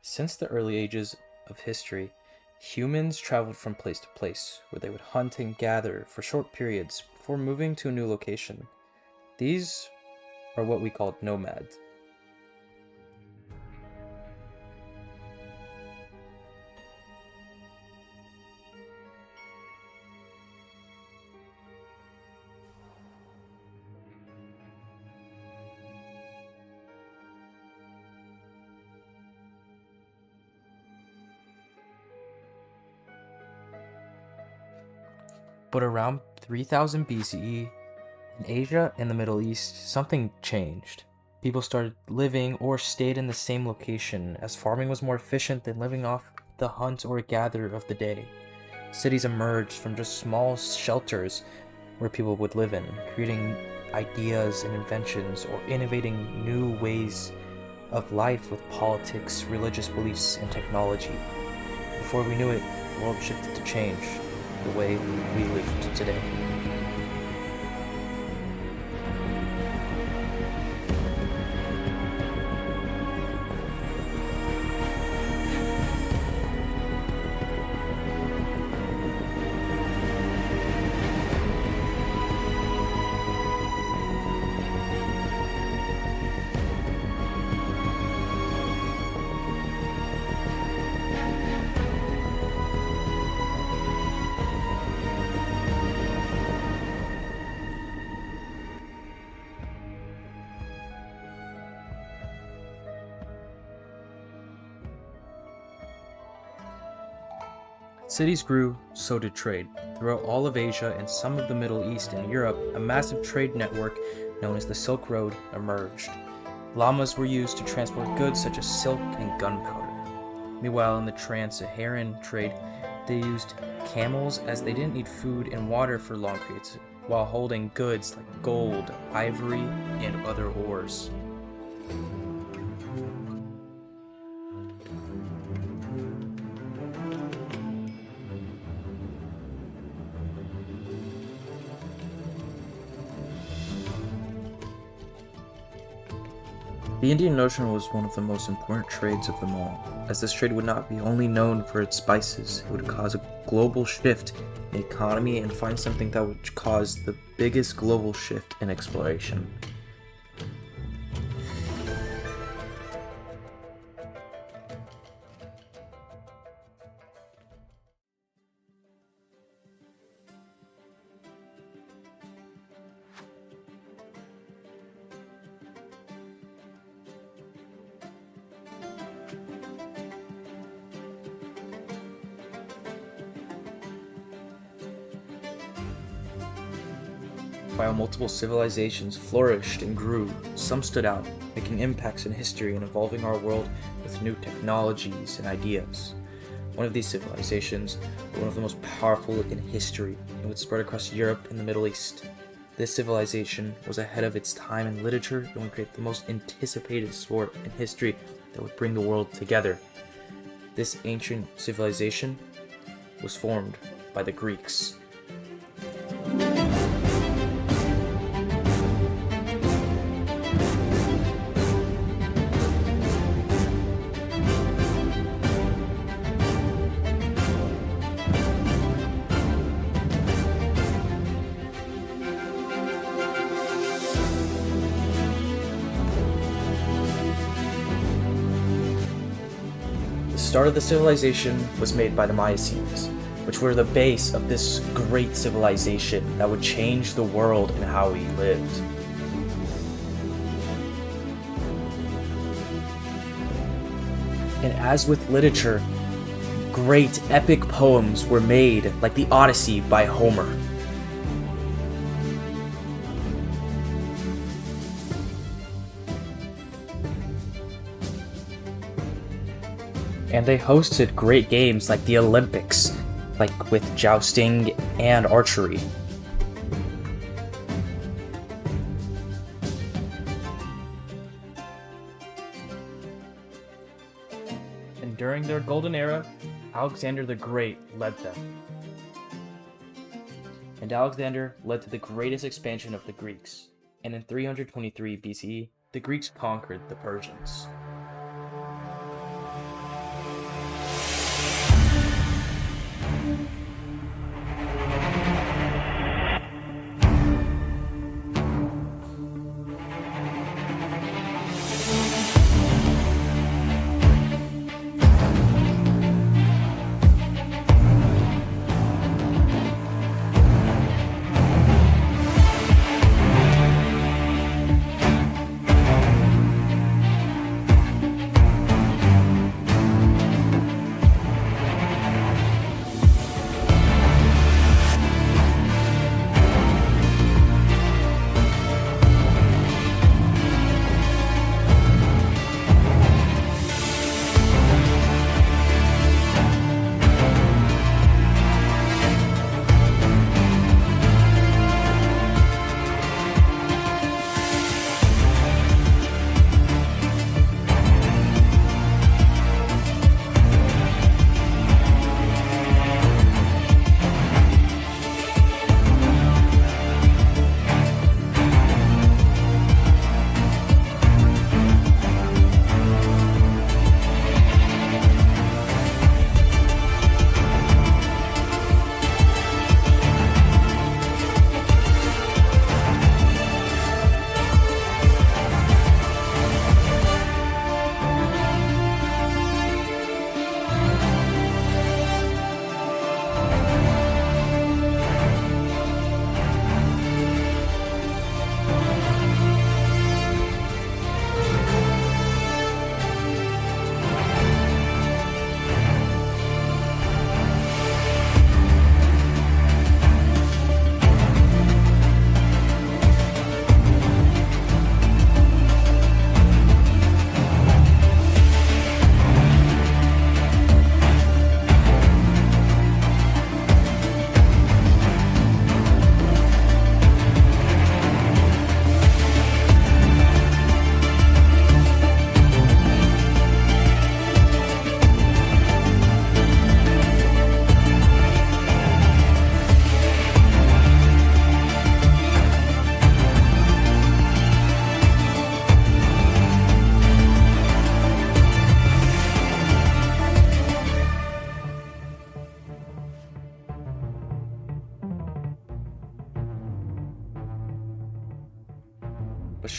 Since the early ages of history, humans traveled from place to place, where they would hunt and gather for short periods before moving to a new location. These are what we call nomads. But around 3000 BCE, in Asia and the Middle East, something changed. People started living or stayed in the same location, as farming was more efficient than living off the hunt or gather of the day. Cities emerged from just small shelters where people would live in, creating ideas and inventions or innovating new ways of life with politics, religious beliefs, and technology. Before we knew it, the world shifted to change the way we live today. Cities grew, so did trade. Throughout all of Asia and some of the Middle East and Europe, a massive trade network known as the Silk Road emerged. Llamas were used to transport goods such as silk and gunpowder. Meanwhile, in the trans-Saharan trade, they used camels as they didn't need food and water for long periods, while holding goods like gold, ivory, and other ores. The Indian Ocean was one of the most important trades of them all, as this trade would not be only known for its spices, it would cause a global shift in the economy and find something that would cause the biggest global shift in exploration. While multiple civilizations flourished and grew, some stood out, making impacts in history and evolving our world with new technologies and ideas. One of these civilizations was one of the most powerful in history and would spread across Europe and the Middle East. This civilization was ahead of its time in literature and would create the most anticipated sport in history that would bring the world together. This ancient civilization was formed by the Greeks. The start of the civilization was made by the Mayans, which were the base of this great civilization that would change the world and how we lived. And as with literature, great epic poems were made, like the Odyssey by Homer. And they hosted great games like the Olympics, like with jousting and archery. And during their golden era, Alexander the Great led them. And Alexander led to the greatest expansion of the Greeks. And in 323 BCE, the Greeks conquered the Persians.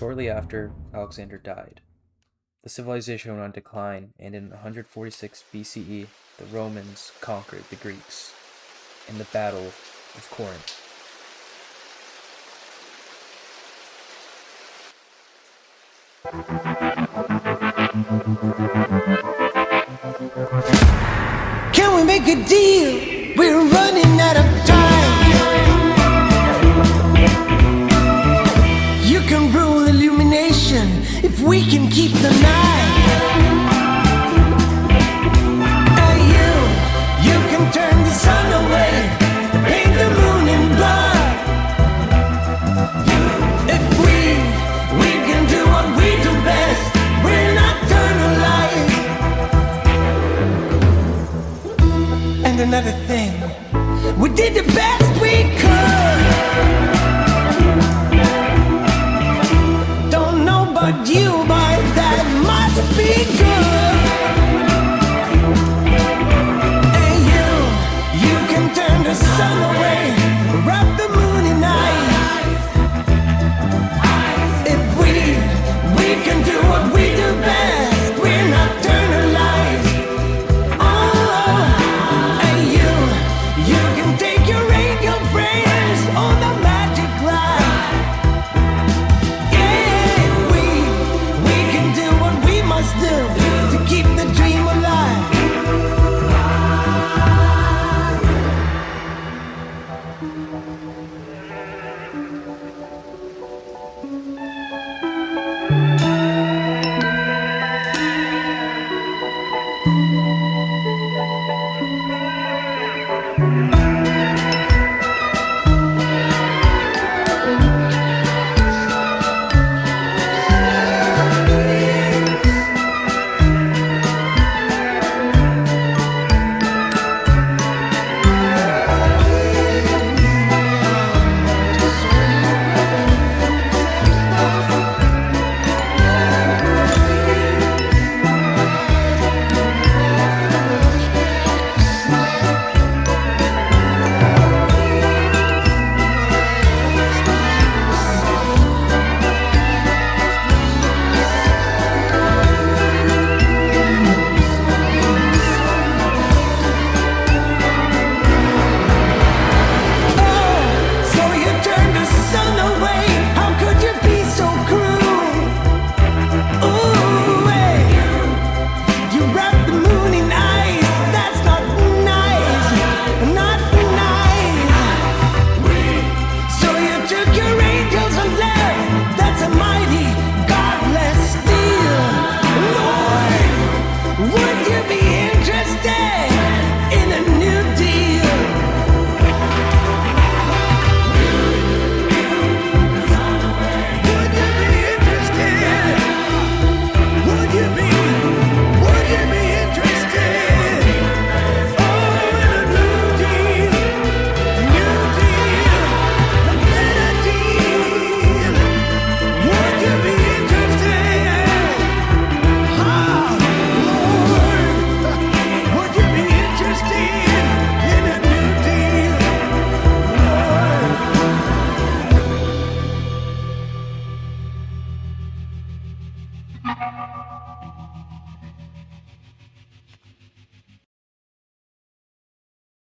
shortly after Alexander died. The civilization went on decline, and in 146 BCE, the Romans conquered the Greeks in the Battle of Corinth. Can we make a deal? We're running out of time. You can rule illumination if we can keep the night. And you can turn the sun away, paint the moon in blood. If we can do what we do best, we're nocturnal light. And another thing, we did the best we could. Don't know about you,